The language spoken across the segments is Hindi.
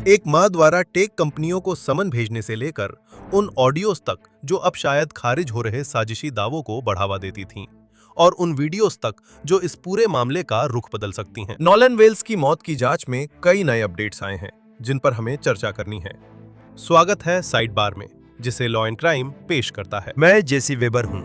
एक मां द्वारा टेक कंपनियों को समन भेजने से लेकर उन ऑडियोज तक जो अब शायद खारिज हो रहे साजिशी दावों को बढ़ावा देती थीं, और उन वीडियोस तक जो इस पूरे मामले का रुख बदल सकती हैं। नोलन वेल्स की मौत की जांच में कई नए अपडेट्स आए हैं जिन पर हमें चर्चा करनी है। स्वागत है साइड बार में, जिसे लॉ एंड क्राइम पेश करता है। मैं जेसी वेबर हूं।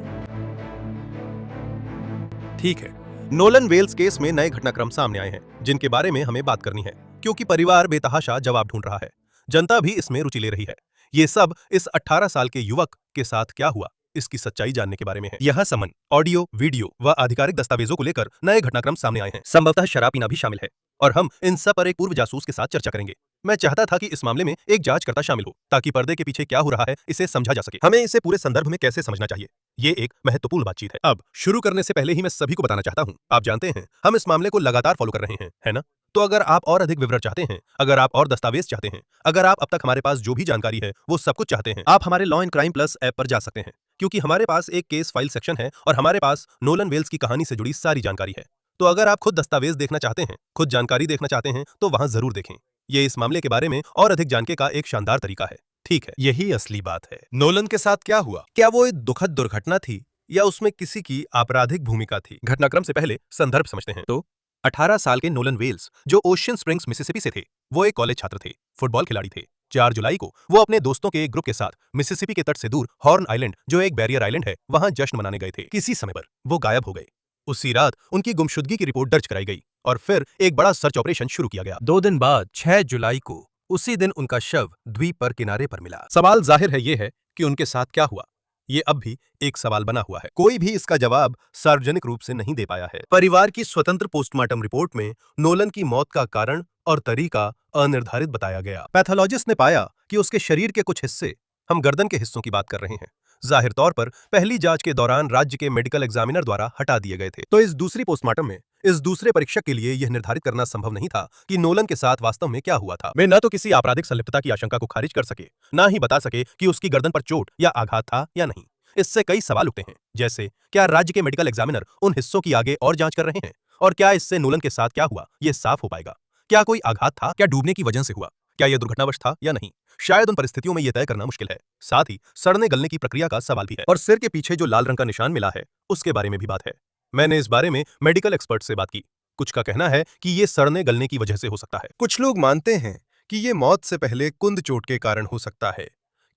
ठीक है, नोलन वेल्स केस में नए घटनाक्रम सामने आए हैं जिनके बारे में हमें बात करनी है, क्योंकि परिवार बेतहाशा जवाब ढूंढ रहा है। जनता भी इसमें रुचि ले रही है। ये सब इस 18 साल के युवक के साथ क्या हुआ, इसकी सच्चाई जानने के बारे में है। यह समन, ऑडियो, वीडियो व आधिकारिक दस्तावेजों को लेकर नए घटनाक्रम सामने आए हैं। संभवतः शराब पीना भी शामिल है, और हम इन सब पर एक पूर्व जासूस के साथ चर्चा करेंगे। मैं चाहता था कि इस मामले में एक जांचकर्ता शामिल हो, ताकि पर्दे के पीछे क्या हो रहा है इसे समझा जा सके। हमें इसे पूरे संदर्भ में कैसे समझना चाहिए, ये एक महत्वपूर्ण बातचीत है। अब शुरू करने से पहले ही मैं सभी को बताना चाहता हूँ, आप जानते हैं हम इस मामले को लगातार फॉलो कर रहे हैं, है ना? तो अगर आप और अधिक विवरण चाहते हैं, अगर आप और दस्तावेज चाहते हैं, अगर आप अब तक हमारे पास जो भी जानकारी है वो सब कुछ चाहते हैं, आप हमारे law and crime plus app पर जा सकते हैं, क्योंकि हमारे पास एक केस फाइल सेक्शन है और हमारे पास नोलन वेल्स की कहानी से जुड़ी सारी जानकारी है। तो अगर आप खुद दस्तावेज देखना चाहते हैं, खुद जानकारी देखना चाहते हैं, तो वहां जरूर देखें। ये इस मामले के बारे में और अधिक जानने का एक शानदार तरीका है। ठीक है, यही असली बात है। नोलन के साथ क्या हुआ? क्या वो एक दुखद दुर्घटना थी या उसमें किसी की आपराधिक भूमिका थी? घटनाक्रम से पहले संदर्भ समझते हैं। तो 18 साल के नोलन वेल्स, जो ओशियन स्प्रिंग्स मिसिसिपी से थे, वो एक कॉलेज छात्र थे, फुटबॉल खिलाड़ी थे। 4 जुलाई को वो अपने दोस्तों के एक ग्रुप के साथ मिसिसिपी के तट से दूर हॉर्न आइलैंड, जो एक बैरियर आइलैंड है, वहां जश्न मनाने गए थे। किसी समय पर वो गायब हो गए। उसी रात उनकी गुमशुदगी की रिपोर्ट दर्ज कराई गई और फिर एक बड़ा सर्च ऑपरेशन शुरू किया गया। 2 दिन बाद 6 जुलाई को उसी दिन उनका शव द्वीप पर किनारे पर मिला। सवाल जाहिर है ये है कि उनके साथ क्या हुआ। ये अब भी एक सवाल बना हुआ है। कोई भी इसका जवाब सार्वजनिक रूप से नहीं दे पाया है। परिवार की स्वतंत्र पोस्टमार्टम रिपोर्ट में नोलन की मौत का कारण और तरीका अनिर्धारित बताया गया। पैथोलॉजिस्ट ने पाया कि उसके शरीर के कुछ हिस्से, हम गर्दन के हिस्सों की बात कर रहे हैं, जाहिर तौर पर पहली जांच के दौरान राज्य के मेडिकल एग्जामिनर द्वारा हटा दिए गए थे। तो इस दूसरी पोस्टमार्टम में इस दूसरे परीक्षक के लिए यह निर्धारित करना संभव नहीं था कि नोलन के साथ वास्तव में क्या हुआ था। वे न तो किसी आपराधिक संलिप्तता की आशंका को खारिज कर सके, न ही बता सके कि उसकी गर्दन पर चोट या आघात था या नहीं। इससे कई सवाल उठते हैं, जैसे क्या राज्य के मेडिकल एग्जामिनर उन हिस्सों की आगे और जांच कर रहे हैं, और क्या इससे नोलन के साथ क्या हुआ यह साफ हो पाएगा। क्या कोई आघात था? क्या डूबने की वजह से हुआ? क्या यह दुर्घटनावश था या नहीं? शायद उन परिस्थितियों में यह तय करना मुश्किल है। साथ ही सड़ने गलने की प्रक्रिया का सवाल भी है, और सिर के पीछे जो लाल रंग का निशान मिला है उसके बारे में भी बात है। मैंने इस बारे में मेडिकल एक्सपर्ट से बात की। कुछ का कहना है कि यह सड़ने गलने की वजह से हो सकता है। कुछ लोग मानते हैं कि यह मौत से पहले कुंद चोट के कारण हो सकता है,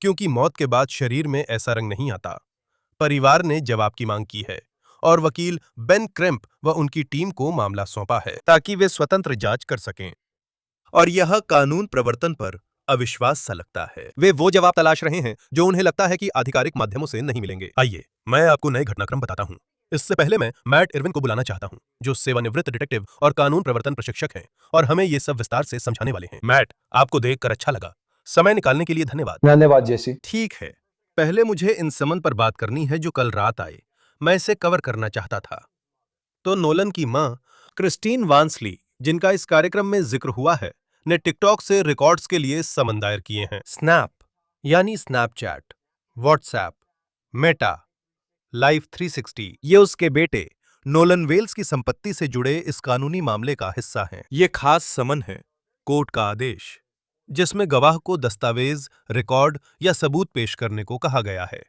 क्योंकि मौत के बाद शरीर में ऐसा रंग नहीं आता। परिवार ने जवाब की मांग की है और वकील बेन क्रेम्प व उनकी टीम को मामला सौंपा है ताकि वे स्वतंत्र जांच कर सकें। और यह कानून प्रवर्तन पर अविश्वास सा लगता है। वे वो जवाब तलाश रहे हैं जो उन्हें लगता है कि आधिकारिक माध्यमों से नहीं मिलेंगे। आइए मैं आपको नए घटनाक्रम बताता हूं। इससे पहले मैं मैट इरविन को बुलाना चाहता हूं, जो सेवानिवृत्त डिटेक्टिव और कानून प्रवर्तन प्रशिक्षक हैं, और हमें ये सब विस्तार से समझाने वाले हैं। मैट, आपको देखकर अच्छा लगा। समय निकालने के लिए धन्यवाद। धन्यवाद जेसी। ठीक है, पहले मुझे इन समन पर बात करनी है जो कल रात आए। मैं इसे कवर करना चाहता था। तो नोलन की मां क्रिस्टीन वांसली, जिनका इस कार्यक्रम में जिक्र हुआ है, ने टिकटॉक से रिकॉर्ड्स के लिए समन दायर किए हैं। स्नैप यानी स्नैपचैट, व्हाट्सएप, मेटा, लाइफ 360, ये उसके बेटे नोलन वेल्स की संपत्ति से जुड़े इस कानूनी मामले का हिस्सा हैं। ये खास समन है, कोर्ट का आदेश, जिसमें गवाह को दस्तावेज, रिकॉर्ड या सबूत पेश करने को कहा गया है।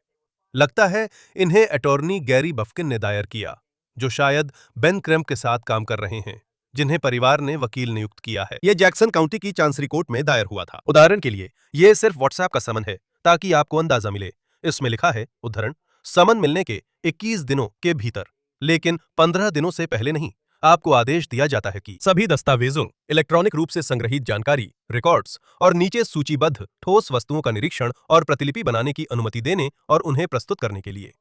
लगता है इन्हें अटॉर्नी गैरी बफकिन ने दायर किया, जो शायद बेन क्रेम्प के साथ काम कर रहे हैं, जिन्हें परिवार ने वकील नियुक्त किया है। यह जैक्सन काउंटी की चांसरी कोर्ट में दायर हुआ था। उदाहरण के लिए यह सिर्फ व्हाट्सएप का समन है, ताकि आपको अंदाजा मिले। इसमें लिखा है, उद्धरण, समन मिलने के 21 दिनों के भीतर, लेकिन 15 दिनों से पहले नहीं। आपको आदेश दिया जाता है कि सभी दस्तावेजों, इलेक्ट्रॉनिक रूप से संग्रहित जानकारी, रिकॉर्ड्स और नीचे सूचीबद्ध ठोस वस्तुओं का निरीक्षण और प्रतिलिपि बनाने की अनुमति देने और उन्हें प्रस्तुत करने के लिए,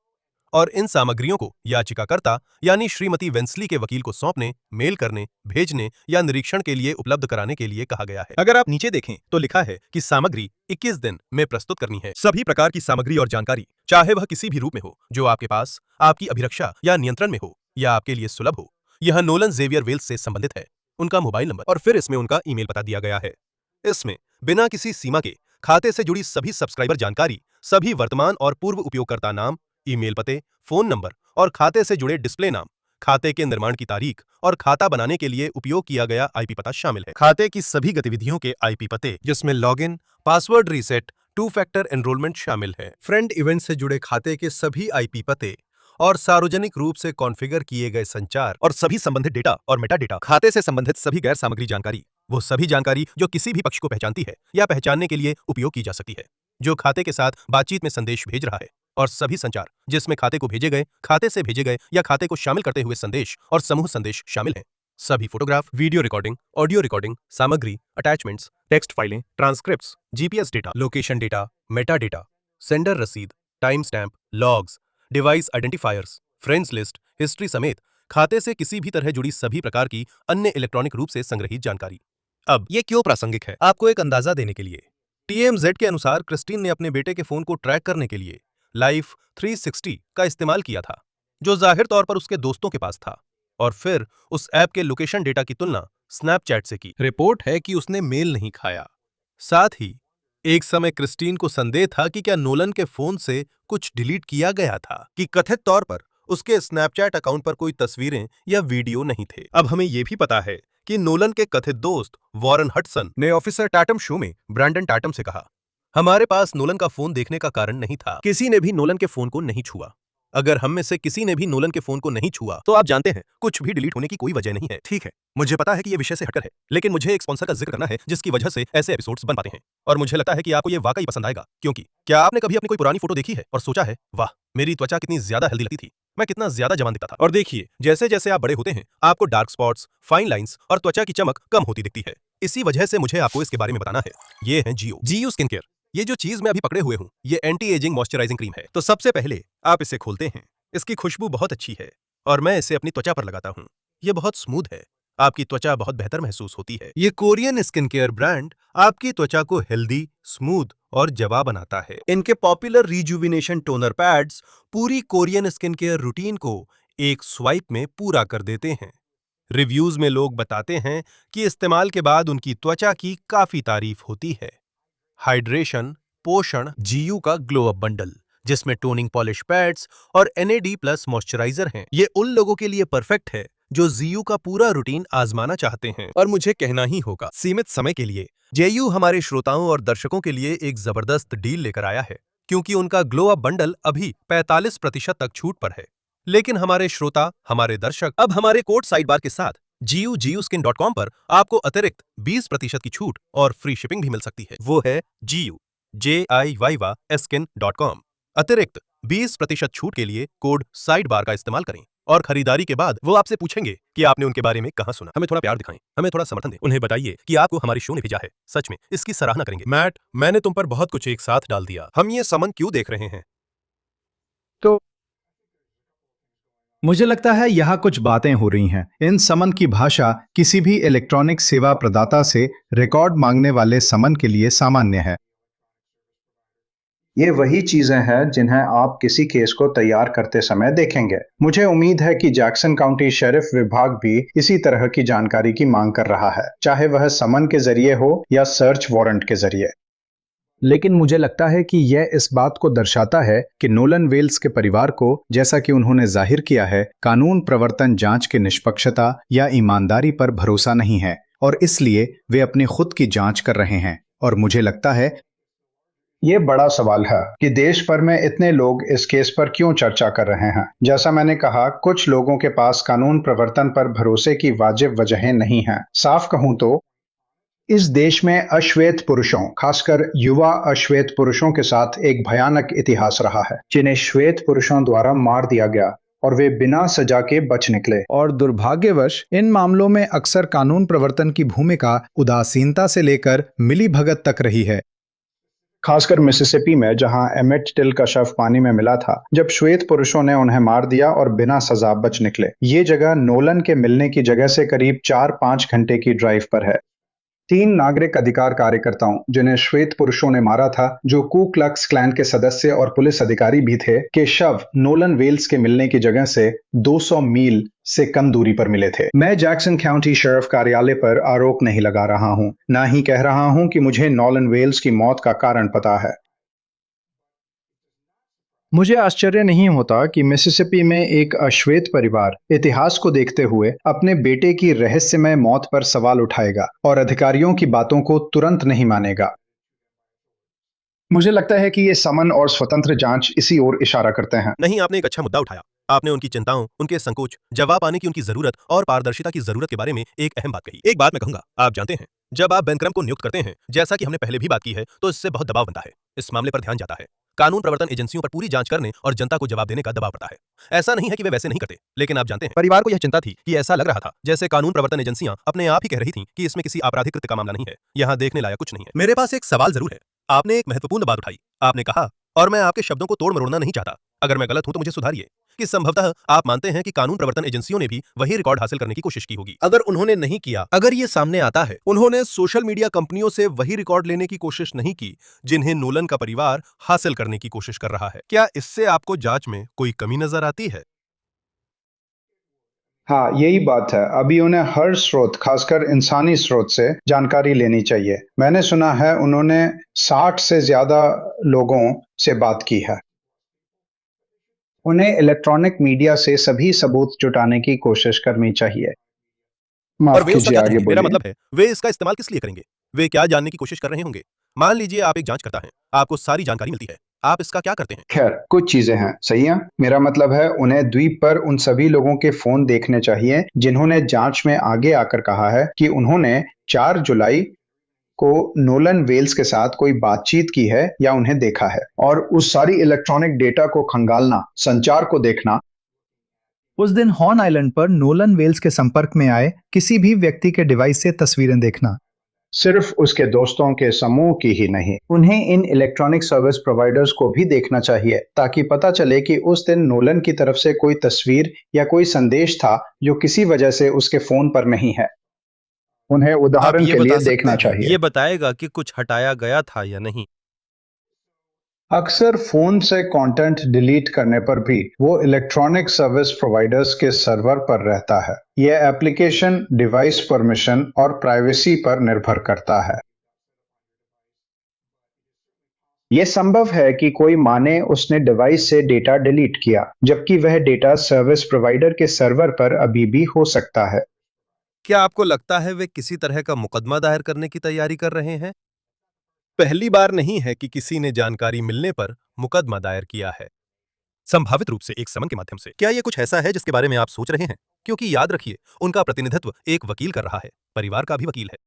और इन सामग्रियों को याचिकाकर्ता यानी श्रीमती वेंसली के वकील को सौंपने, मेल करने, भेजने या निरीक्षण के लिए उपलब्ध कराने के लिए कहा गया है। अगर आप नीचे देखें तो लिखा है कि सामग्री 21 दिन में प्रस्तुत करनी है। सभी प्रकार की सामग्री और जानकारी, चाहे वह किसी भी रूप में हो, जो आपके पास, आपकी अभिरक्षा या नियंत्रण में हो या आपके लिए सुलभ हो। यह नोलन जेवियर वेल्स से संबंधित है, उनका मोबाइल नंबर, और फिर इसमें उनका ईमेल पता दिया गया है। इसमें बिना किसी सीमा के खाते से जुड़ी सभी सब्सक्राइबर जानकारी, सभी वर्तमान और पूर्व उपयोगकर्ता नाम, ईमेल पते, फोन नंबर और खाते से जुड़े डिस्प्ले नाम, खाते के निर्माण की तारीख और खाता बनाने के लिए उपयोग किया गया आईपी पता शामिल है। खाते की सभी गतिविधियों के आईपी पते, जिसमें login, password reset, 2 factor enrolment शामिल है। फ्रेंड इवेंट से जुड़े खाते के सभी आईपी पते और सार्वजनिक रूप से कॉन्फ़िगर किए गए संचार और सभी संबंधित डेटा और मेटा डेटा, खाते से संबंधित सभी गैर सामग्री जानकारी, वो सभी जानकारी जो किसी भी पक्ष को पहचानती है या पहचानने के लिए उपयोग की जा सकती है, जो खाते के साथ बातचीत में संदेश भेज रहा है, और सभी संचार जिसमें खाते को भेजे गए, खाते से भेजे गए या खाते को शामिल करते हुए संदेश और समूह संदेश शामिल हैं। सभी photograph, video recording, audio recording, सामग्री, अटैचमेंट्स, टेक्स्ट फाइलें, transcripts, GPS data, location data, meta data, sender रसीद, time stamp, logs, device identifiers, friends list, history समेत खाते से किसी भी तरह जुड़ी सभी प्रकार की अन्य इलेक्ट्रॉनिक रूप से संग्रहित जानकारी। अब ये क्यों प्रासंगिक है? आपको एक अंदाजा देने के लिए, TMZ के अनुसार क्रिस्टीन ने अपने बेटे के फोन को ट्रैक करने के लिए लाइफ 360 का इस्तेमाल किया था, जो जाहिर तौर पर उसके दोस्तों के पास था, और फिर उस ऐप के लोकेशन डेटा की तुलना स्नैपचैट से की। रिपोर्ट है कि उसने मेल नहीं खाया। साथ ही एक समय क्रिस्टीन को संदेह था कि क्या नोलन के फोन से कुछ डिलीट किया गया था, कि कथित तौर पर उसके स्नैपचैट अकाउंट पर कोई तस्वीरें या वीडियो नहीं थे। अब हमें यह भी पता है कि नोलन के कथित दोस्त वॉरेन हडसन ने ऑफिसर टैटम शो में ब्रैंडन टैटम से कहा, हमारे पास नोलन का फोन देखने का कारण नहीं था, किसी ने भी नोलन के फोन को नहीं छुआ। अगर हम में से किसी ने भी नोलन के फोन को नहीं छुआ तो आप जानते हैं कुछ भी डिलीट होने की कोई वजह नहीं है। ठीक है, मुझे पता है कि यह विषय से हटकर है, लेकिन मुझे एक स्पॉन्सर का जिक्र करना है जिसकी वजह से ऐसे एपिसोड्स बन पाते हैं, और मुझे लगता है कि आपको यह वाकई पसंद आएगा। क्योंकि क्या आपने कभी अपनी कोई पुरानी फोटो देखी है और सोचा है, वाह, मेरी त्वचा कितनी ज्यादा हेल्दी लगती थी, मैं कितना ज्यादा जवान दिखता था। और देखिए, जैसे जैसे आप बड़े होते हैं आपको डार्क स्पॉट्स, फाइन लाइंस और त्वचा की चमक कम होती दिखती है। इसी वजह से मुझे आपको इसके बारे में बताना है। ये है जियो स्किन केयर। ये जो चीज मैं अभी पकड़े हुए हूँ, ये एंटी एजिंग मॉइस्चराइजिंग क्रीम है। तो सबसे पहले आप इसे खोलते हैं। इसकी खुशबू बहुत अच्छी है और मैं इसे अपनी त्वचा पर लगाता हूँ। ये बहुत स्मूथ है, आपकी त्वचा बहुत बेहतर महसूस होती है। ये कोरियन स्किन केयर ब्रांड आपकी त्वचा को हेल्दी, स्मूथ और जवाब बनाता है। इनके पॉपुलर रिजुविनेशन टोनर पैड्स पूरी कोरियन स्किन केयर रूटीन को एक स्वाइप में पूरा कर देते हैं। रिव्यूज में लोग बताते हैं कि इस्तेमाल के बाद उनकी त्वचा की काफी तारीफ होती है। हाइड्रेशन, पोषण, जीयू का ग्लो अप बंडल, जिसमें टोनिंग पॉलिश पैड्स और NAD+ मॉइस्चराइजर हैं। ये उन लोगों के लिए परफेक्ट है जो जीयू का पूरा रूटीन आजमाना चाहते हैं। और मुझे कहना ही होगा, सीमित समय के लिए जेयू हमारे श्रोताओं और दर्शकों के लिए एक जबरदस्त डील लेकर आया है, क्योंकि उनका ग्लो अप बंडल अभी 45% तक छूट पर है। लेकिन हमारे श्रोता, हमारे दर्शक अब हमारे कोड साइड बार के साथ GUGUskin.com पर आपको अतिरिक्त 20% की छूट और फ्री शिपिंग भी मिल सकती है। वो है GUJIYSkin.com। अतिरिक्त 20% छूट के लिए कोड साइड बार का इस्तेमाल करें, और खरीदारी के बाद वो आपसे पूछेंगे कि आपने उनके बारे में कहां सुना। हमें थोड़ा प्यार दिखाएं, हमें थोड़ा समर्थन दें, उन्हें बताइए कि आपको हमारी शो ने भेजा है। सच में इसकी सराहना करेंगे। मैट, मैंने तुम पर बहुत कुछ एक साथ डाल दिया। हम ये समन क्यों देख रहे हैं? तो मुझे लगता है यहाँ कुछ बातें हो रही हैं। इन समन की भाषा किसी भी इलेक्ट्रॉनिक सेवा प्रदाता से रिकॉर्ड मांगने वाले समन के लिए सामान्य है। ये वही चीजें हैं जिन्हें आप किसी केस को तैयार करते समय देखेंगे। मुझे उम्मीद है कि जैक्सन काउंटी शेरिफ विभाग भी इसी तरह की जानकारी की मांग कर रहा है, चाहे वह समन के जरिए हो या सर्च वारंट के जरिए। लेकिन मुझे लगता है कि यह इस बात को दर्शाता है कि नोलन वेल्स के परिवार को, जैसा कि उन्होंने जाहिर किया है, कानून प्रवर्तन जांच की निष्पक्षता या ईमानदारी पर भरोसा नहीं है, और इसलिए वे अपनी खुद की जांच कर रहे हैं। और मुझे लगता है ये बड़ा सवाल है कि देश भर में इतने लोग इस केस पर क्यों चर्चा कर रहे हैं। जैसा मैंने कहा, कुछ लोगों के पास कानून प्रवर्तन पर भरोसे की वाजिब वजहें नहीं हैं। साफ कहूं तो इस देश में अश्वेत पुरुषों, खासकर युवा अश्वेत पुरुषों के साथ एक भयानक इतिहास रहा है, जिन्हें श्वेत पुरुषों द्वारा मार दिया गया और वे बिना सजा के बच निकले। और दुर्भाग्यवश इन मामलों में अक्सर कानून प्रवर्तन की भूमिका उदासीनता से लेकर मिलीभगत तक रही है। खासकर मिसिसिपी में, जहां एमेट टिल का शव पानी में मिला था जब श्वेत पुरुषों ने उन्हें मार दिया और बिना सजा बच निकले। ये जगह नोलन के मिलने की जगह से करीब 4-5 घंटे की ड्राइव पर है। 3 नागरिक अधिकार कार्यकर्ताओं जिन्हें श्वेत पुरुषों ने मारा था, जो कू क्लक्स क्लैन के सदस्य और पुलिस अधिकारी भी थे, के शव नोलन वेल्स के मिलने की जगह से 200 मील से कम दूरी पर मिले थे। मैं जैक्सन काउंटी शेरिफ कार्यालय पर आरोप नहीं लगा रहा हूं, ना ही कह रहा हूं कि मुझे नोलन वेल्स की मौत का कारण पता है। मुझे आश्चर्य नहीं होता कि मिसिसिपी में एक अश्वेत परिवार इतिहास को देखते हुए अपने बेटे की रहस्यमय मौत पर सवाल उठाएगा और अधिकारियों की बातों को तुरंत नहीं मानेगा। मुझे लगता है कि ये समन और स्वतंत्र जांच इसी ओर इशारा करते हैं। नहीं, आपने एक अच्छा मुद्दा उठाया। आपने उनकी चिंताओं, उनके संकोच, जवाब पाने की उनकी जरूरत और पारदर्शिता की जरूरत के बारे में एक अहम बात कही। एक बात मैं कहूंगा, आप जानते हैं, जब आप बेनक्रम को नियुक्त करते हैं, जैसा कि हमने पहले भी बात की है, तो इससे बहुत दबाव बनता है। इस मामले पर ध्यान जाता है। कानून प्रवर्तन एजेंसियों पर पूरी जांच करने और जनता को जवाब देने का दबाव पड़ता है। ऐसा नहीं है कि वे वैसे नहीं करते, लेकिन आप जानते हैं, परिवार को यह चिंता थी कि ऐसा लग रहा था जैसे कानून प्रवर्तन एजेंसियां अपने आप ही कह रही थीं कि इसमें किसी आपराधिक कृत्य का मामला नहीं है, यहाँ देखने लायक कुछ नहीं है। मेरे पास एक सवाल जरूर है। आपने एक महत्वपूर्ण बात उठाई। आपने कहा, और मैं आपके शब्दों को तोड़ मरोड़ना नहीं चाहता, अगर मैं गलत हूं तो मुझे सुधारिए, कि संभवतः आप मानते हैं कि कानून प्रवर्तन एजेंसियों ने भी वही रिकॉर्ड हासिल करने की कोशिश की होगी। अगर उन्होंने नहीं किया, अगर ये सामने आता है, उन्होंने सोशल मीडिया कंपनियों से वही रिकॉर्ड लेने की कोशिश नहीं की जिन्हें नोलन का परिवार हासिल करने की कोशिश कर रहा है, क्या इससे आपको जांच में कोई कमी नजर आती है? हाँ, यही बात है। अभी उन्हें हर स्रोत, खासकर इंसानी स्रोत से जानकारी लेनी चाहिए। मैंने सुना है उन्होंने 60 से ज्यादा लोगों से बात की है। उन्हें इलेक्ट्रॉनिक मीडिया से सभी सबूत जुटाने की कोशिश करनी चाहिए। और माफ वे उसका कीजिए, क्या आगे करेंगे? मेरा बोलिए। मतलब है, वे इसका इस्तेमाल किस लिए करेंगे? वे क्या जानने की कोशिश कर रहे होंगे? मान लीजिए आप एक जांचकर्ता हैं, आपको सारी जानकारी मिलती है, आप इसका क्या करते हैं? खैर, कुछ चीजें हैं, सही है। मेरा मतलब है उन्हें द्वीप पर उन सभी लोगों के फोन देखने चाहिए जिन्होंने जांच में आगे आकर कहा है कि उन्होंने 4 जुलाई को नोलन वेल्स के साथ कोई बातचीत की है या उन्हें देखा है, और उस सारी इलेक्ट्रॉनिक डेटा को खंगालना, संचार को देखना। उस दिन हॉर्न आइलैंड पर नोलन वेल्स के संपर्क में आए किसी भी व्यक्ति के डिवाइस से तस्वीरें देखना, सिर्फ उसके दोस्तों के समूह की ही नहीं, उन्हें इन इलेक्ट्रॉनिक सर्विस प्रोवाइडर्स को भी देखना चाहिए ताकि पता चले कि उस दिन नोलन की तरफ से कोई तस्वीर या कोई संदेश था जो किसी वजह से उसके फोन पर नहीं है। उन्हें उदाहरण के लिए देखना चाहिए। ये बताएगा कि कुछ हटाया गया था या नहीं। अक्सर फोन से कंटेंट डिलीट करने पर भी वो इलेक्ट्रॉनिक सर्विस प्रोवाइडर्स के सर्वर पर रहता है। यह एप्लीकेशन, डिवाइस परमिशन और प्राइवेसी पर निर्भर करता है। यह संभव है कि कोई माने उसने डिवाइस से डेटा डिलीट किया, जबकि वह डेटा सर्विस प्रोवाइडर के सर्वर पर अभी भी हो सकता है। क्या आपको लगता है वे किसी तरह का मुकदमा दायर करने की तैयारी कर रहे हैं? पहली बार नहीं है कि किसी ने जानकारी मिलने पर मुकदमा दायर किया है, संभावित रूप से एक समन के माध्यम से। क्या यह कुछ ऐसा है जिसके बारे में आप सोच रहे हैं? क्योंकि याद रखिए, उनका प्रतिनिधित्व एक वकील कर रहा है, परिवार का भी वकील है।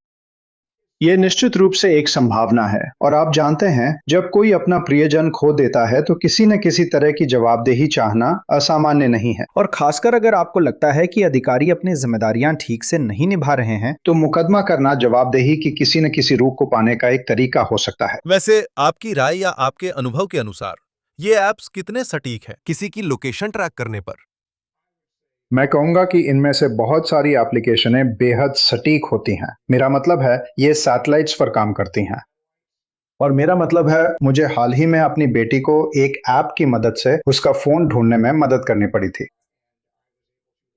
ये निश्चित रूप से एक संभावना है, और आप जानते हैं, जब कोई अपना प्रियजन खो देता है तो किसी न किसी तरह की जवाबदेही चाहना असामान्य नहीं है। और खासकर अगर आपको लगता है कि अधिकारी अपनी जिम्मेदारियां ठीक से नहीं निभा रहे हैं, तो मुकदमा करना जवाबदेही की किसी न किसी रूप को पाने का एक तरीका हो सकता है। वैसे आपकी राय या आपके अनुभव के अनुसार ये ऐप्स कितने सटीक हैं किसी की लोकेशन ट्रैक करने पर? मैं कहूंगा कि इनमें से बहुत सारी एप्लीकेशनें बेहद सटीक होती हैं। मेरा मतलब है ये सैटेलाइट्स पर काम करती हैं। और मेरा मतलब है, मुझे हाल ही में अपनी बेटी को एक ऐप की मदद से उसका फोन ढूंढने में मदद करनी पड़ी थी,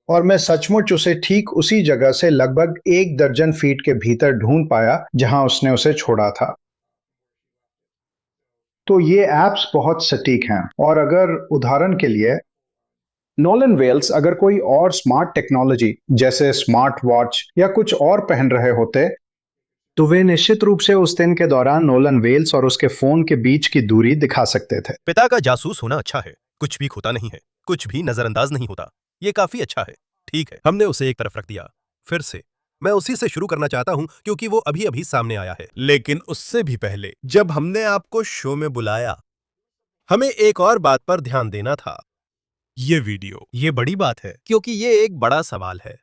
और मैं सचमुच उसे ठीक उसी जगह से लगभग 1 दर्जन फीट के भीतर ढूंढ पाया जहां उसने उसे छोड़ा था। तो ये ऐप्स बहुत सटीक हैं। और अगर उदाहरण के लिए नोलन वेल्स अगर कोई और स्मार्ट टेक्नोलॉजी जैसे स्मार्ट वॉच या कुछ और पहन रहे होते, तो वे निश्चित रूप से उस दिन के दौरान नोलन वेल्स और उसके फोन के बीच की दूरी दिखा सकते थे। पिता का जासूस होना अच्छा है, कुछ भी खोता नहीं है, कुछ भी नजरअंदाज नहीं होता, ये काफी अच्छा है। ठीक है, हमने उसे एक तरफ रख दिया। फिर से मैं उसी से शुरू करना चाहता हूं क्योंकि वो अभी अभी सामने आया है। लेकिन उससे भी पहले, जब हमने आपको शो में बुलाया, हमें एक और बात पर ध्यान देना था। ये वीडियो, ये बड़ी बात है क्योंकि ये एक बड़ा सवाल है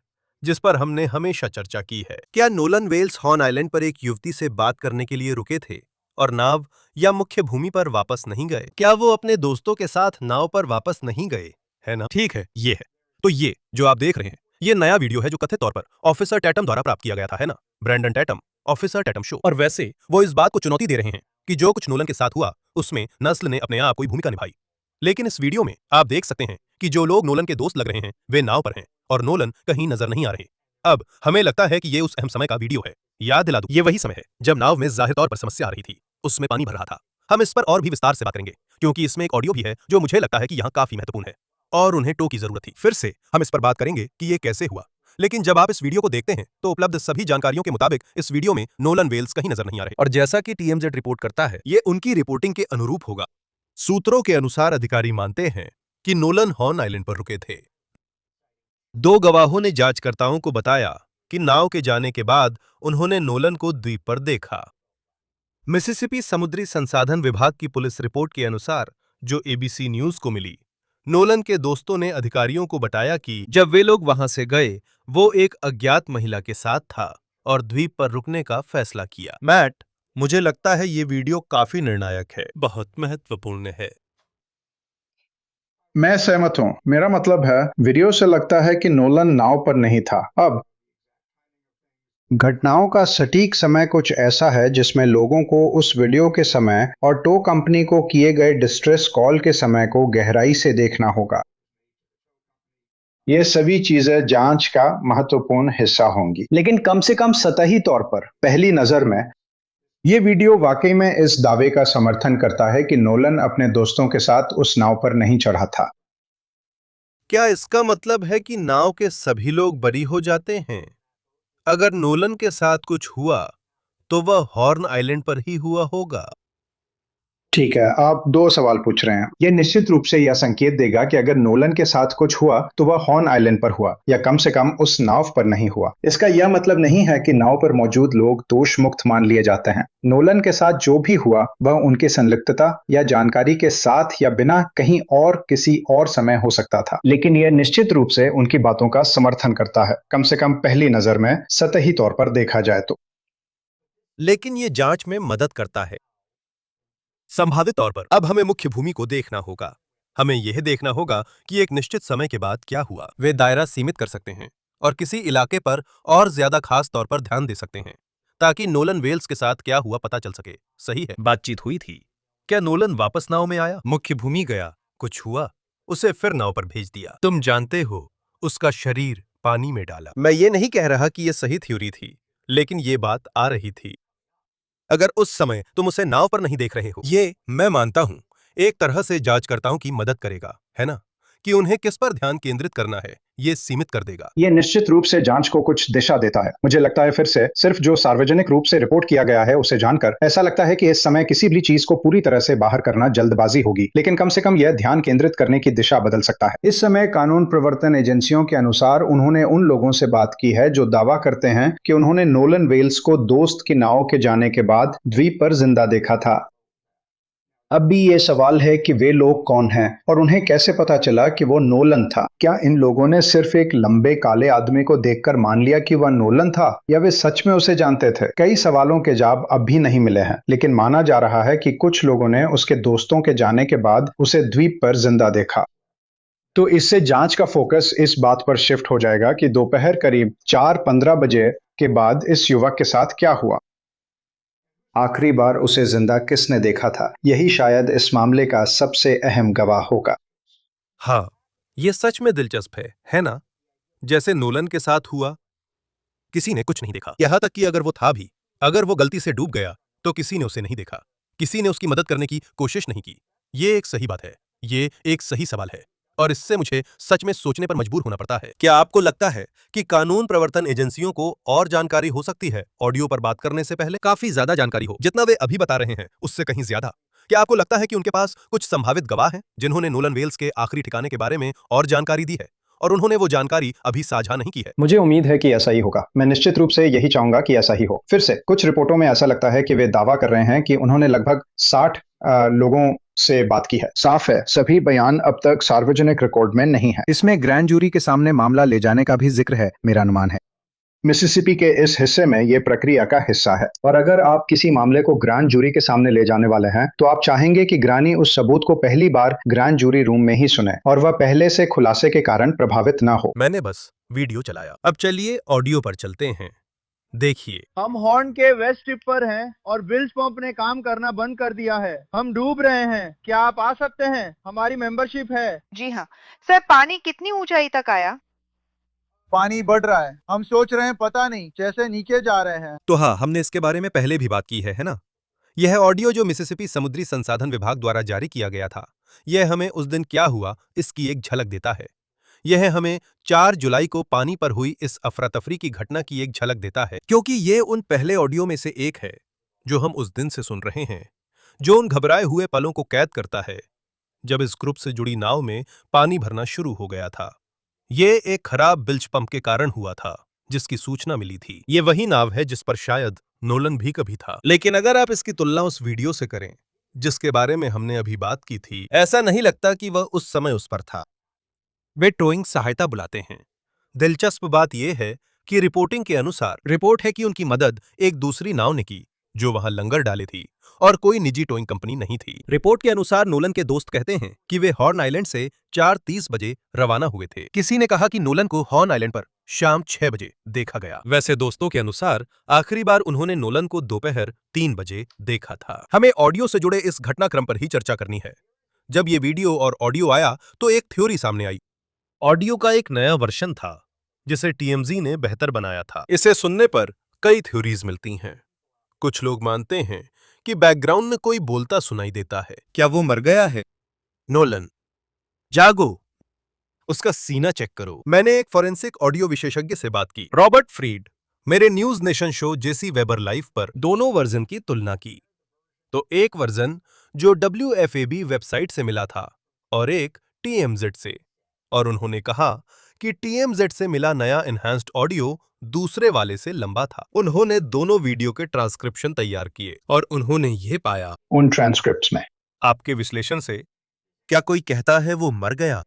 जिस पर हमने हमेशा चर्चा की है। क्या नोलन वेल्स हॉर्न आइलैंड पर एक युवती से बात करने के लिए रुके थे और नाव या मुख्य भूमि पर वापस नहीं गए? क्या वो अपने दोस्तों के साथ नाव पर वापस नहीं गए? है ना? ठीक है, ये है। तो ये जो आप देख रहे हैं, ये नया वीडियो है जो कथित तौर पर ऑफिसर टैटम द्वारा प्राप्त किया गया था, है ना? Brandon Tatum, officer Tatum show. और वैसे वो इस बात को चुनौती दे रहे हैं कि जो कुछ नोलन के साथ हुआ उसमें नस्ल ने अपने आप कोई भूमिका निभाई। लेकिन इस वीडियो में आप देख सकते हैं कि जो लोग नोलन के दोस्त लग रहे हैं वे नाव पर हैं और नोलन कहीं नजर नहीं आ रहे। अब हमें लगता है कि ये उस अहम समय का वीडियो है। याद दिला दूं, ये वही समय है जब नाव में जाहिर तौर पर समस्या आ रही थी, उसमें पानी भर रहा था। हम इस पर और भी विस्तार से बात करेंगे क्योंकि इसमें एक ऑडियो भी है जो मुझे लगता है कि यहाँ काफी महत्वपूर्ण है और उन्हें टो की जरूरत थी। फिर से हम इस पर बात करेंगे कि ये कैसे हुआ, लेकिन जब आप इस वीडियो को देखते हैं तो उपलब्ध सभी जानकारियों के मुताबिक इस वीडियो में नोलन वेल्स कहीं नजर नहीं आ रहे और जैसा कि TMZ रिपोर्ट करता है ये उनकी रिपोर्टिंग के अनुरूप होगा। सूत्रों के अनुसार अधिकारी मानते हैं कि नोलन हॉर्न आइलैंड पर रुके थे। 2 गवाहों ने जांचकर्ताओं को बताया कि नाव के जाने के बाद उन्होंने नोलन को द्वीप पर देखा। मिसिसिपी समुद्री संसाधन विभाग की पुलिस रिपोर्ट के अनुसार जो ABC न्यूज को मिली, नोलन के दोस्तों ने अधिकारियों को बताया कि जब वे लोग वहां से गए वो एक अज्ञात महिला के साथ था और द्वीप पर रुकने का फैसला किया। मैट, मुझे लगता है ये वीडियो काफी निर्णायक है, बहुत महत्वपूर्ण है। मैं सहमत हूं। मेरा मतलब है वीडियो से लगता है कि नोलन नाव पर नहीं था। अब घटनाओं का सटीक समय कुछ ऐसा है जिसमें लोगों को उस वीडियो के समय और टो कंपनी को किए गए डिस्ट्रेस कॉल के समय को गहराई से देखना होगा। ये सभी चीजें जांच का महत्वपूर्ण हिस्सा होंगी, लेकिन कम से कम सतही तौर पर पहली नजर में ये वीडियो वाकई में इस दावे का समर्थन करता है कि नोलन अपने दोस्तों के साथ उस नाव पर नहीं चढ़ा था। क्या इसका मतलब है कि नाव के सभी लोग बरी हो जाते हैं? अगर नोलन के साथ कुछ हुआ तो वह हॉर्न आइलैंड पर ही हुआ होगा। ठीक है, आप 2 सवाल पूछ रहे हैं। यह निश्चित रूप से यह संकेत देगा कि अगर नोलन के साथ कुछ हुआ तो वह हॉर्न आइलैंड पर हुआ या कम से कम उस नाव पर नहीं हुआ। इसका यह मतलब नहीं है कि नाव पर मौजूद लोग दोष मुक्त मान लिए जाते हैं। नोलन के साथ जो भी हुआ वह उनकी संलिप्तता या जानकारी के साथ या बिना कहीं और किसी और समय हो सकता था, लेकिन यह निश्चित रूप से उनकी बातों का समर्थन करता है, कम से कम पहली नजर में सतही तौर पर देखा जाए तो। लेकिन ये जांच में मदद करता है। संभावित तौर पर अब हमें मुख्य भूमि को देखना होगा। हमें यह देखना होगा कि एक निश्चित समय के बाद क्या हुआ। वे दायरा सीमित कर सकते हैं और किसी इलाके पर और ज्यादा खास तौर पर ध्यान दे सकते हैं ताकि नोलन वेल्स के साथ क्या हुआ पता चल सके। सही है, बातचीत हुई थी। क्या नोलन वापस नाव में आया? मुख्य भूमि गया, कुछ हुआ, उसे फिर नाव पर भेज दिया। तुम जानते हो, उसका शरीर पानी में डाला। मैं ये नहीं कह रहा कि यह सही थ्योरी थी, लेकिन ये बात आ रही थी। अगर उस समय तुम उसे नाव पर नहीं देख रहे हो, ये मैं मानता हूं एक तरह से जांचकर्ताओं की मदद करेगा, है ना, कि उन्हें किस पर ध्यान केंद्रित करना है ये सीमित कर देगा। ये निश्चित रूप से जांच को कुछ दिशा देता है। मुझे लगता है फिर से सिर्फ जो सार्वजनिक रूप से रिपोर्ट किया गया है उसे जानकर ऐसा लगता है कि इस समय किसी भी चीज को पूरी तरह से बाहर करना जल्दबाजी होगी, लेकिन कम से कम यह ध्यान केंद्रित करने की दिशा बदल सकता है। इस समय कानून प्रवर्तन एजेंसियों के अनुसार उन्होंने उन लोगों से बात की है जो दावा करते हैं कि उन्होंने नोलन वेल्स को दोस्त की नाव के जाने के बाद द्वीप पर जिंदा देखा था। अब भी ये सवाल है कि वे लोग कौन हैं और उन्हें कैसे पता चला कि वो नोलन था। क्या इन लोगों ने सिर्फ एक लंबे काले आदमी को देखकर मान लिया कि वह नोलन था या वे सच में उसे जानते थे? कई सवालों के जवाब अब भी नहीं मिले हैं, लेकिन माना जा रहा है कि कुछ लोगों ने उसके दोस्तों के जाने के बाद उसे द्वीप पर जिंदा देखा। तो इससे जांच का फोकस इस बात पर शिफ्ट हो जाएगा कि दोपहर करीब 4:15 बजे के बाद इस युवक के साथ क्या हुआ। आखिरी बार उसे जिंदा किसने देखा था? यही शायद इस मामले का सबसे अहम गवाह होगा। हाँ, ये सच में दिलचस्प है ना? जैसे नोलन के साथ हुआ, किसी ने कुछ नहीं देखा, यहां तक कि अगर वो था भी, अगर वो गलती से डूब गया तो किसी ने उसे नहीं देखा, किसी ने उसकी मदद करने की कोशिश नहीं की। ये एक सही बात है, ये एक सही सवाल है और इससे मुझे सच में सोचने पर मजबूर होना पड़ता है। क्या आपको लगता है कि कानून प्रवर्तन एजेंसियों को और जानकारी हो सकती है ऑडियो पर बात करने से पहले? काफी ज्यादा जानकारी हो, जितना वे अभी बता रहे हैं उससे कहीं ज्यादा। क्या आपको लगता है कि उनके पास कुछ संभावित गवाह हैं जिन्होंने नोलन वेल्स के आखिरी ठिकाने के बारे में और जानकारी दी है और उन्होंने वो जानकारी अभी साझा नहीं की है? मुझे उम्मीद है कि ऐसा ही होगा। मैं निश्चित रूप से यही चाहूंगा कि ऐसा ही हो। फिर से कुछ रिपोर्टों में ऐसा लगता है कि वे दावा कर रहे हैं कि उन्होंने लगभग 60 लोगों से बात की है। साफ है, सभी बयान अब तक सार्वजनिक रिकॉर्ड में नहीं है। इसमें ग्रैंड जूरी के सामने मामला ले जाने का भी जिक्र है, मेरा अनुमान है। मिसिसिपी के इस हिस्से में ये प्रक्रिया का हिस्सा है और अगर आप किसी मामले को ग्रैंड जूरी के सामने ले जाने वाले हैं तो आप चाहेंगे कि ग्रानी उस सबूत को पहली बार ग्रैंड जूरी रूम में ही सुने और वह पहले से खुलासे के कारण प्रभावित ना हो। मैंने बस वीडियो चलाया, अब चलिए ऑडियो पर चलते हैं। देखिए, हम हॉर्न के वेस्ट टिप पर हैं और विल्स पंप ने काम करना बंद कर दिया है। हम डूब रहे हैं, क्या आप आ सकते हैं? हमारी मेंबरशिप है। जी हाँ सर। पानी कितनी ऊंचाई तक आया? पानी बढ़ रहा है, हम सोच रहे हैं पता नहीं जैसे नीचे जा रहे हैं। तो हाँ, हमने इसके बारे में पहले भी बात की है ना? यह ऑडियो जो मिसिसिपी समुद्री संसाधन विभाग द्वारा जारी किया गया था, यह हमें उस दिन क्या हुआ इसकी एक झलक देता है। यह हमें 4 जुलाई को पानी पर हुई इस अफरा तफरी की घटना की एक झलक देता है, क्योंकि ये उन पहले ऑडियो में से एक है जो हम उस दिन से सुन रहे हैं, जो उन घबराए हुए पलों को कैद करता है जब इस ग्रुप से जुड़ी नाव में पानी भरना शुरू हो गया था। ये एक खराब बिल्च पंप के कारण हुआ था जिसकी सूचना मिली थी। ये वही नाव है जिस पर शायद नोलन भी कभी था। लेकिन अगर आप इसकी तुलना उस वीडियो से करें जिसके बारे में हमने अभी बात की थी, ऐसा नहीं लगता कि वह उस समय उस पर था। वे टोइंग सहायता बुलाते हैं। दिलचस्प बात यह है कि रिपोर्टिंग के अनुसार रिपोर्ट है कि उनकी मदद एक दूसरी नाव ने की जो वहां लंगर डाले थी और कोई निजी टोइंग कंपनी नहीं थी। रिपोर्ट के अनुसार नोलन के दोस्त कहते हैं कि वे हॉर्न आइलैंड से 4:30 बजे रवाना हुए थे। किसी ने कहा कि नोलन को हॉर्न आइलैंड पर शाम 6 बजे देखा गया। वैसे दोस्तों के अनुसार आखिरी बार उन्होंने नोलन को दोपहर 3 बजे देखा था। हमें ऑडियो से जुड़े इस घटनाक्रम पर ही चर्चा करनी है। जब ये वीडियो और ऑडियो आया तो एक थ्योरी सामने आई। ऑडियो का एक नया वर्जन था जिसे TMZ ने बेहतर बनाया था। इसे सुनने पर कई थ्योरीज मिलती हैं। कुछ लोग मानते हैं कि बैकग्राउंड में कोई बोलता सुनाई देता है। क्या वो मर गया है? नोलन, जागो, उसका सीना चेक करो। मैंने एक फॉरेंसिक ऑडियो विशेषज्ञ से बात की, रॉबर्ट फ्रीड, मेरे news nation show JC weber live पर दोनों वर्जन की तुलना की। तो एक वर्जन जो WFAB वेबसाइट से मिला था और एक TMZ से, और उन्होंने कहा कि TMZ से मिला नया एनहांस्ड ऑडियो दूसरे वाले से लंबा था। उन्होंने दोनों वीडियो के ट्रांसक्रिप्शन तैयार किए और उन्होंने ये पाया उन ट्रांसक्रिप्ट्स में। आपके विश्लेषण से क्या कोई कहता है वो मर गया?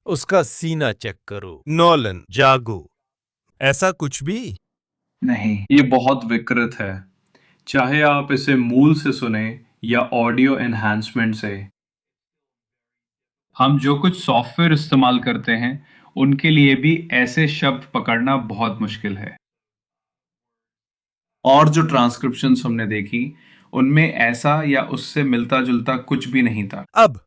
उसका सीना चेक करो। नोलन, जागो, ऐसा कुछ भी नहीं, ये बहुत विकृत है। चाहे आप इसे मूल से सुने या ऑडियो एनहांसमेंट से। हम जो कुछ सॉफ्टवेयर इस्तेमाल करते हैं उनके लिए भी ऐसे शब्द पकड़ना बहुत मुश्किल है। और जो ट्रांसक्रिप्शंस हमने देखी उनमें ऐसा या उससे मिलता जुलता कुछ भी नहीं था। अब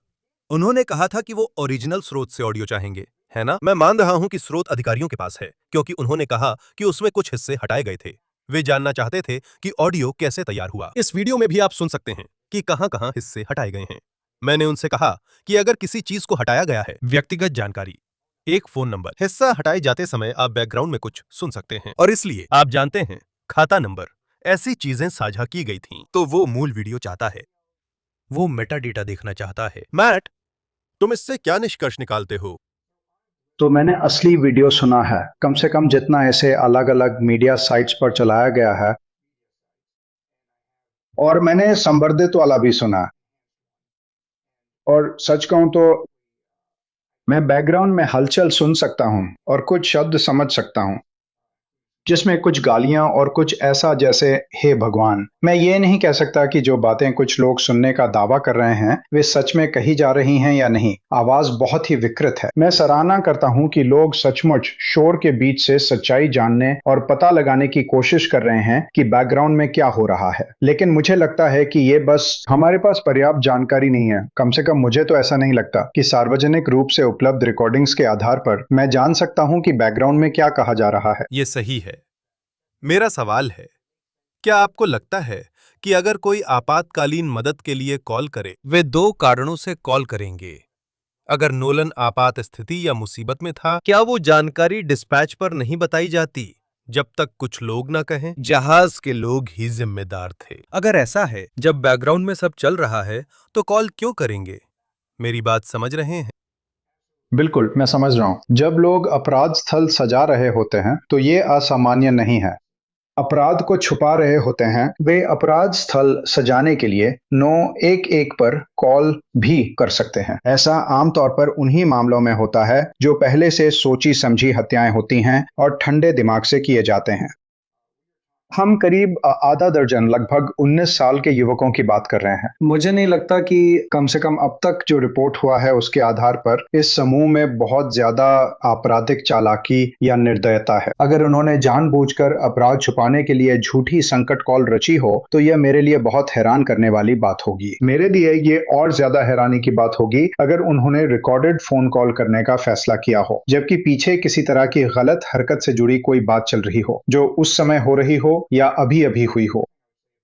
उन्होंने कहा था कि वो ओरिजिनल स्रोत से ऑडियो चाहेंगे, है ना? मैं मान रहा हूं कि स्रोत अधिकारियों के पास है, क्योंकि उन्होंने कहा कि उसमें कुछ हिस्से हटाए गए थे। वे जानना चाहते थे कि ऑडियो कैसे तैयार हुआ। इस वीडियो में भी आप सुन सकते हैं कि कहां-कहां हिस्से हटाए गए हैं। मैंने उनसे कहा कि अगर किसी चीज को हटाया गया है, व्यक्तिगत जानकारी, एक फोन नंबर, हिस्सा हटाए जाते समय आप बैकग्राउंड में कुछ सुन सकते हैं, और इसलिए आप जानते हैं खाता नंबर, ऐसी चीजें साझा की गई थीं। तो वो मूल वीडियो चाहता है, वो मेटा डेटा देखना चाहता है। मैट, तुम इससे क्या निष्कर्ष निकालते हो? तो मैंने असली वीडियो सुना है, कम से कम जितना ऐसे अलग अलग मीडिया साइट्स पर चलाया गया है, और मैंने संवर्धित वाला भी सुना। और सच कहूं तो मैं बैकग्राउंड में हलचल सुन सकता हूं और कुछ शब्द समझ सकता हूं, जिसमें कुछ गालियां और कुछ ऐसा जैसे हे भगवान। मैं ये नहीं कह सकता कि जो बातें कुछ लोग सुनने का दावा कर रहे हैं वे सच में कही जा रही हैं या नहीं। आवाज बहुत ही विकृत है। मैं सराहना करता हूं कि लोग सचमुच शोर के बीच से सच्चाई जानने और पता लगाने की कोशिश कर रहे हैं कि बैकग्राउंड में क्या हो रहा है। लेकिन मुझे लगता है कि ये बस हमारे पास पर्याप्त जानकारी नहीं है। कम से कम मुझे तो ऐसा नहीं लगता कि सार्वजनिक रूप से उपलब्ध रिकॉर्डिंग्स के आधार पर मैं जान सकता हूं कि बैकग्राउंड में क्या कहा जा रहा है। ये सही है। मेरा सवाल है, क्या आपको लगता है कि अगर कोई आपातकालीन मदद के लिए कॉल करे, वे 2 कारणों से कॉल करेंगे? अगर नोलन आपात स्थिति या मुसीबत में था, क्या वो जानकारी डिस्पैच पर नहीं बताई जाती जब तक कुछ लोग ना कहें? जहाज के लोग ही जिम्मेदार थे। अगर ऐसा है, जब बैकग्राउंड में सब चल रहा है तो कॉल क्यों करेंगे? मेरी बात समझ रहे हैं? बिल्कुल, मैं समझ रहा हूं। जब लोग अपराध स्थल सजा रहे होते हैं तो ये असामान्य नहीं है। अपराध को छुपा रहे होते हैं। वे अपराध स्थल सजाने के लिए 911 पर कॉल भी कर सकते हैं। ऐसा आमतौर पर उन्हीं मामलों में होता है जो पहले से सोची समझी हत्याएं होती हैं और ठंडे दिमाग से किए जाते हैं। हम करीब आधा दर्जन लगभग 19 साल के युवकों की बात कर रहे हैं। मुझे नहीं लगता कि कम से कम अब तक जो रिपोर्ट हुआ है उसके आधार पर इस समूह में बहुत ज्यादा आपराधिक चालाकी या निर्दयता है। अगर उन्होंने जानबूझकर अपराध छुपाने के लिए झूठी संकट कॉल रची हो तो यह मेरे लिए बहुत हैरान करने वाली बात होगी। मेरे लिए ये और ज्यादा हैरानी की बात होगी अगर उन्होंने रिकॉर्डेड फोन कॉल करने का फैसला किया हो, जबकि पीछे किसी तरह की गलत हरकत से जुड़ी कोई बात चल रही हो जो उस समय हो रही हो या अभी अभी हुई हो।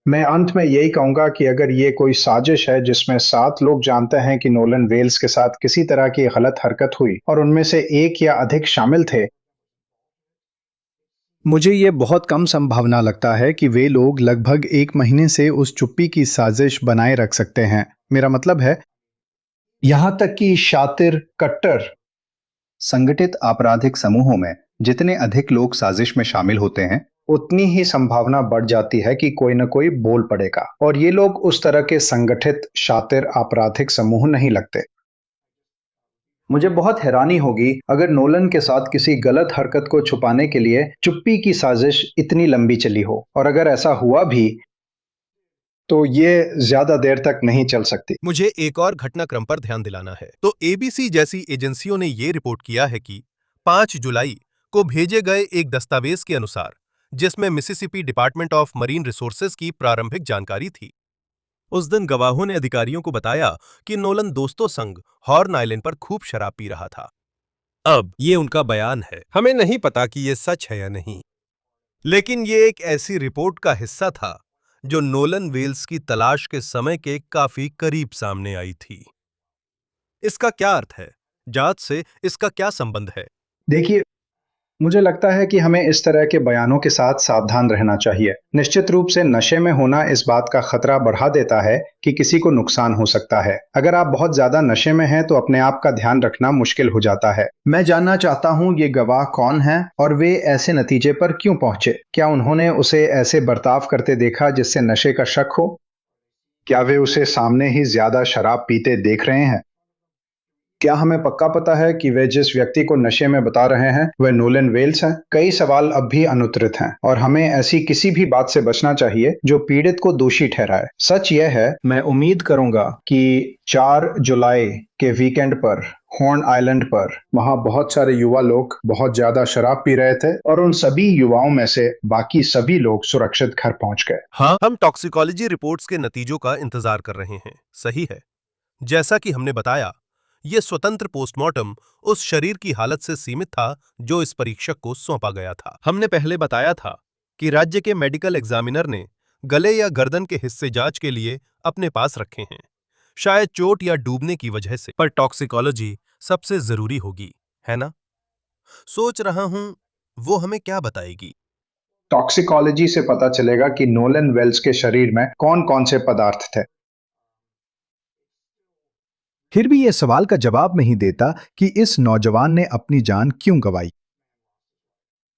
मैं अंत में यही कहूंगा कि अगर ये कोई साजिश है जिसमें 7 लोग जानते हैं कि नोलन वेल्स के साथ किसी तरह की गलत हरकत हुई और उनमें से एक या अधिक शामिल थे, मुझे ये बहुत कम संभावना लगता है कि वे लोग लगभग 1 महीने से उस चुप्पी की साजिश बनाए रख सकते हैं। मेरा मतलब है, यहां तक कि शातिर, कट्टर संगठित आपराधिक समूहों में जितने अधिक लोग साजिश में शामिल होते हैं, उतनी ही संभावना बढ़ जाती है कि कोई न कोई बोल पड़ेगा और ये लोग उस तरह के संगठित शातिर आपराधिक समूह नहीं लगते। मुझे बहुत हैरानी होगी अगर नोलन के साथ किसी गलत हरकत को छुपाने के लिए चुप्पी की साजिश इतनी लंबी चली हो, और अगर ऐसा हुआ भी तो ये ज्यादा देर तक नहीं चल सकती। मुझे एक और घटनाक्रम पर ध्यान दिलाना है। तो एबीसी जैसी एजेंसियों ने ये रिपोर्ट किया है कि 5 जुलाई को भेजे गए एक दस्तावेज के अनुसार, जिसमें Mississippi department of marine resources की प्रारंभिक जानकारी थी, उस दिन गवाहों ने अधिकारियों को बताया कि नोलन दोस्तों संग हॉर्न आइलैंड पर खूब शराब पी रहा था। अब ये उनका बयान है, हमें नहीं पता कि ये सच है या नहीं, लेकिन ये एक ऐसी रिपोर्ट का हिस्सा था जो नोलन वेल्स की तलाश के समय के काफी करीब सामने आई थी। इसका क्या अर्थ है? जांच से इसका क्या संबंध है? देखिए, मुझे लगता है कि हमें इस तरह के बयानों के साथ सावधान रहना चाहिए। निश्चित रूप से नशे में होना इस बात का खतरा बढ़ा देता है कि किसी को नुकसान हो सकता है। अगर आप बहुत ज्यादा नशे में हैं तो अपने आप का ध्यान रखना मुश्किल हो जाता है। मैं जानना चाहता हूं ये गवाह कौन है और वे ऐसे नतीजे पर क्यों पहुंचे। क्या उन्होंने उसे ऐसे बर्ताव करते देखा जिससे नशे का शक हो? क्या वे उसे सामने ही ज्यादा शराब पीते देख रहे हैं? क्या हमें पक्का पता है कि वे जिस व्यक्ति को नशे में बता रहे हैं वह नोलन वेल्स हैं? कई सवाल अब भी अनुत्तरित हैं और हमें ऐसी किसी भी बात से बचना चाहिए जो पीड़ित को दोषी ठहराए। सच यह है, मैं उम्मीद करूंगा कि 4 जुलाई के वीकेंड पर हॉर्न आइलैंड पर वहां बहुत सारे युवा लोग बहुत ज्यादा शराब पी रहे थे और उन सभी युवाओं में से बाकी सभी लोग सुरक्षित घर पहुंच गए। हाँ, हम टॉक्सिकोलॉजी रिपोर्ट्स के नतीजों का इंतजार कर रहे हैं। सही है। जैसा कि हमने बताया, यह स्वतंत्र पोस्टमार्टम उस शरीर की हालत से सीमित था जो इस परीक्षक को सौंपा गया था। हमने पहले बताया था कि राज्य के मेडिकल एग्जामिनर ने गले या गर्दन के हिस्से जांच के लिए अपने पास रखे हैं, शायद चोट या डूबने की वजह से। पर टॉक्सिकोलॉजी सबसे जरूरी होगी, है ना? सोच रहा हूं वो हमें क्या बताएगी। टॉक्सिकोलॉजी से पता चलेगा कि नोलन वेल्स के शरीर में कौन कौन से पदार्थ थे। फिर भी यह सवाल का जवाब नहीं देता कि इस नौजवान ने अपनी जान क्यों गंवाई।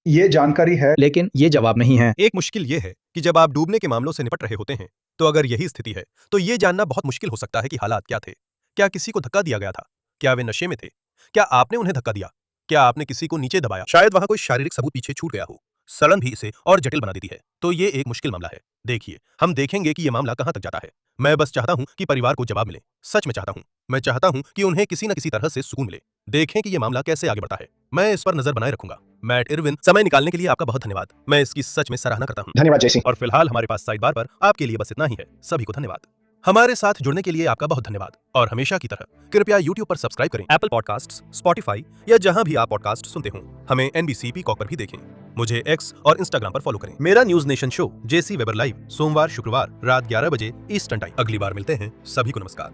ये जानकारी है, लेकिन ये जवाब नहीं है। एक मुश्किल यह है कि जब आप डूबने के मामलों से निपट रहे होते हैं, तो अगर यही स्थिति है तो यह जानना बहुत मुश्किल हो सकता है कि हालात क्या थे। क्या किसी को धक्का दिया गया था? क्या वे नशे में थे? क्या आपने उन्हें धक्का दिया? क्या आपने किसी को नीचे दबाया? शायद वहां कोई शारीरिक सबूत पीछे छूट गया हो। सड़न भी इसे और जटिल बना देती है। तो ये एक मुश्किल मामला है। देखिए, हम देखेंगे कि यह मामला कहां तक जाता है। मैं बस चाहता हूं कि परिवार को जवाब मिले। सच में चाहता हूं। मैं चाहता हूं कि उन्हें किसी न किसी तरह से सुकून मिले। देखें कि यह मामला कैसे आगे बढ़ता है। मैं इस पर नजर बनाए रखूंगा। मैट इरविन, समय निकालने के लिए आपका बहुत धन्यवाद। मैं इसकी सच में सराहना करता हूं। धन्यवाद जयसिंह। और फिलहाल हमारे पास साइड बार पर आपके लिए बस इतना ही है। सभी को धन्यवाद। हमारे साथ जुड़ने के लिए आपका बहुत धन्यवाद। और हमेशा की तरह कृपया YouTube पर सब्सक्राइब करें, एप्पल पॉडकास्ट्स, स्पॉटिफाई या जहां भी आप पॉडकास्ट सुनते हो। हमें NBC पीकॉक पर भी देखें। मुझे X और Instagram पर फॉलो करें। मेरा news nation show JC weber live सोमवार शुक्रवार रात 11 बजे ईस्टर्न टाइम। अगली बार मिलते हैं। सभी को नमस्कार।